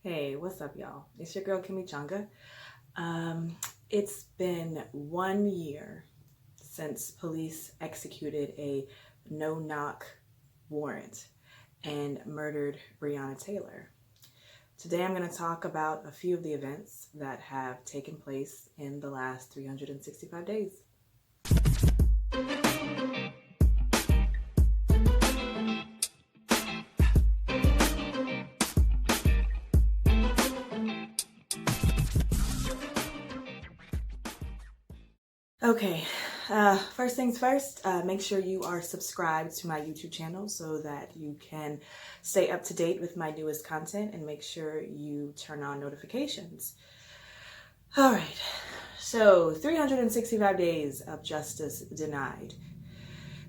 Hey, what's up, y'all? It's your girl, Kimmy Changa. It's been 1 year since police executed a no-knock warrant and murdered Breonna Taylor. Today, I'm going to talk about a few of the events that have taken place in the last 365 days. Okay, first things first, make sure you are subscribed to my YouTube channel so that you can stay up to date with my newest content, and make sure you turn on notifications. All right, so 365 days of justice denied.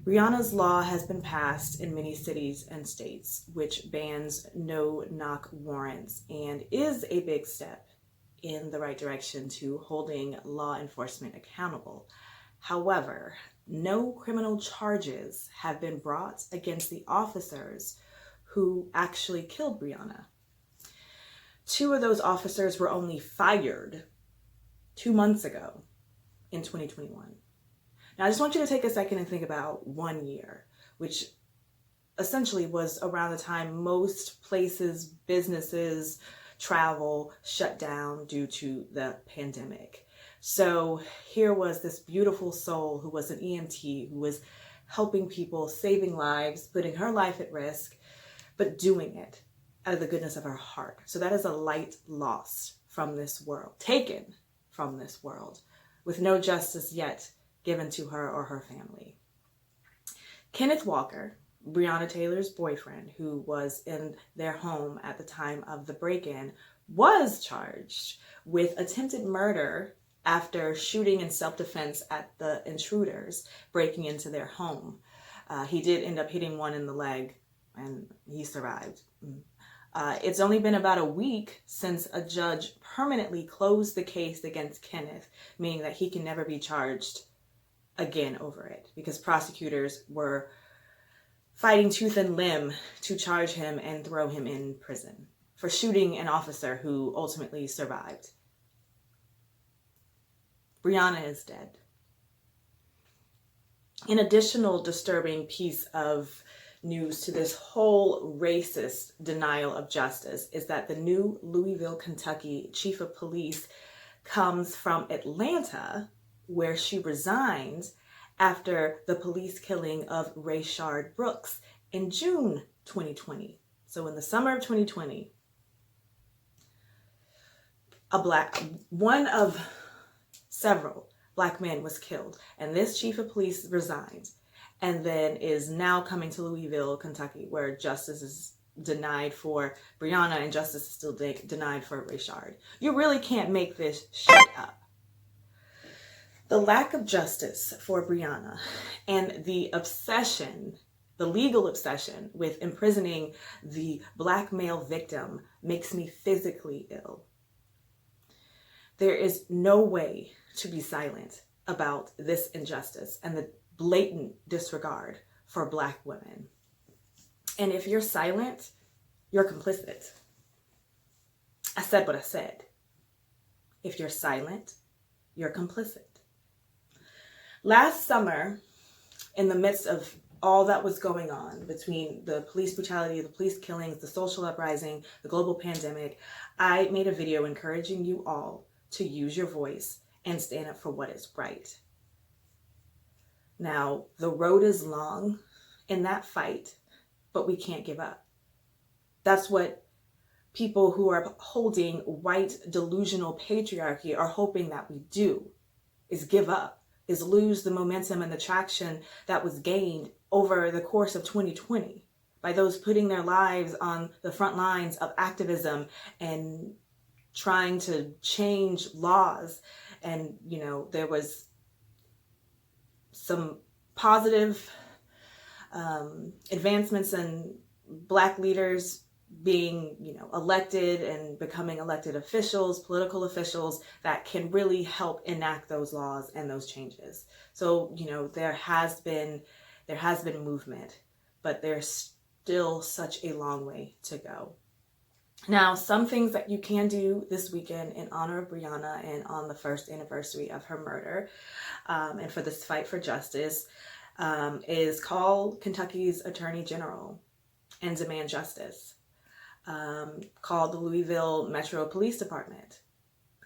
Breonna's law has been passed in many cities and states, which bans no-knock warrants and is a big step in the right direction to holding law enforcement accountable. However, no criminal charges have been brought against the officers who actually killed Breonna. Two of those officers were only fired 2 months ago in 2021. Now, I just want you to take a second and think about 1 year, which essentially was around the time most places, businesses, travel shut down due to the pandemic. So here was this beautiful soul who was an EMT, who was helping people, saving lives, putting her life at risk, but doing it out of the goodness of her heart. So that is a light lost from this world, taken from this world, with no justice yet given to her or her family. Kenneth Walker, Breonna Taylor's boyfriend, who was in their home at the time of the break-in, was charged with attempted murder after shooting in self-defense at the intruders breaking into their home. He did end up hitting one in the leg, and he survived. It's only been about a week since a judge permanently closed the case against Kenneth, meaning that he can never be charged again over it, because prosecutors were fighting tooth and limb to charge him and throw him in prison for shooting an officer who ultimately survived. Breonna is dead. An additional disturbing piece of news to this whole racist denial of justice is that the new Louisville, Kentucky chief of police comes from Atlanta, where she resigned after the police killing of Rayshard Brooks in June 2020. So in the summer of 2020, one of several Black men was killed, and this chief of police resigned and then is now coming to Louisville, Kentucky, where justice is denied for Breonna and justice is still denied for Rayshard. You really can't make this shit up. The lack of justice for Breonna and the obsession, the legal obsession with imprisoning the Black male victim makes me physically ill. There is no way to be silent about this injustice and the blatant disregard for Black women. And if you're silent, you're complicit. I said what I said. If you're silent, you're complicit. Last summer, in the midst of all that was going on between the police brutality, the police killings, the social uprising, the global pandemic, I made a video encouraging you all to use your voice and stand up for what is right. Now, the road is long in that fight, but we can't give up. That's what people who are holding white delusional patriarchy are hoping that we do, is give up, is lose the momentum and the traction that was gained over the course of 2020 by those putting their lives on the front lines of activism and trying to change laws. And, there was some positive advancements in Black leaders being, elected and becoming elected officials, political officials that can really help enact those laws and those changes. So, there has been movement, but there's still such a long way to go. Now, some things that you can do this weekend in honor of Breonna and on the first anniversary of her murder, and for this fight for justice, is call Kentucky's Attorney General and demand justice. Call the Louisville Metro Police Department.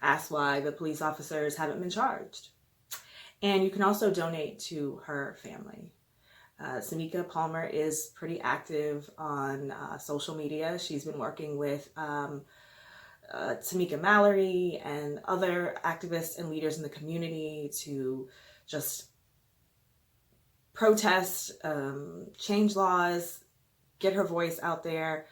Ask why the police officers haven't been charged. And you can also donate to her family. Samika Palmer is pretty active on social media. She's been working with Tamika Mallory and other activists and leaders in the community to just protest, change laws, get her voice out there.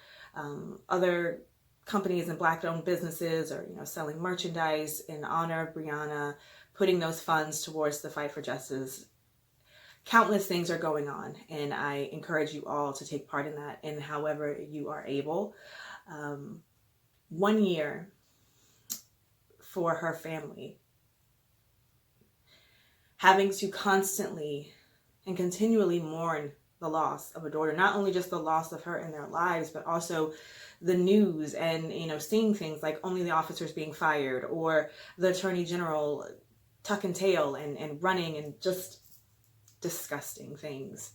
Other companies and Black-owned businesses are, selling merchandise in honor of Breonna, putting those funds towards the fight for justice. Countless things are going on, and I encourage you all to take part in that in however you are able. 1 year for her family, having to constantly and continually mourn the loss of a daughter, not only just the loss of her in their lives, but also the news and, seeing things like only the officers being fired or the Attorney General tuck and tail and running and just disgusting things.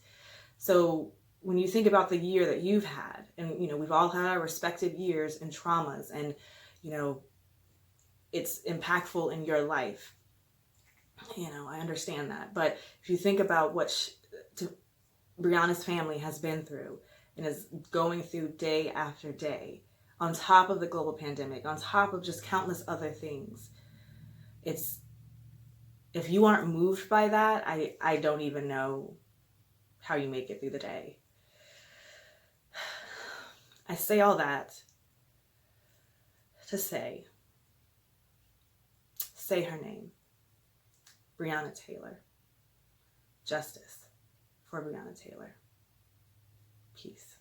So when you think about the year that you've had, and we've all had our respective years and traumas, and it's impactful in your life, I understand that. But if you think about what Breonna's family has been through and is going through day after day, on top of the global pandemic, on top of just countless other things, if you aren't moved by that, I don't even know how you make it through the day. I say all that to say her name. Breonna Taylor. Justice for Breonna Taylor. Peace.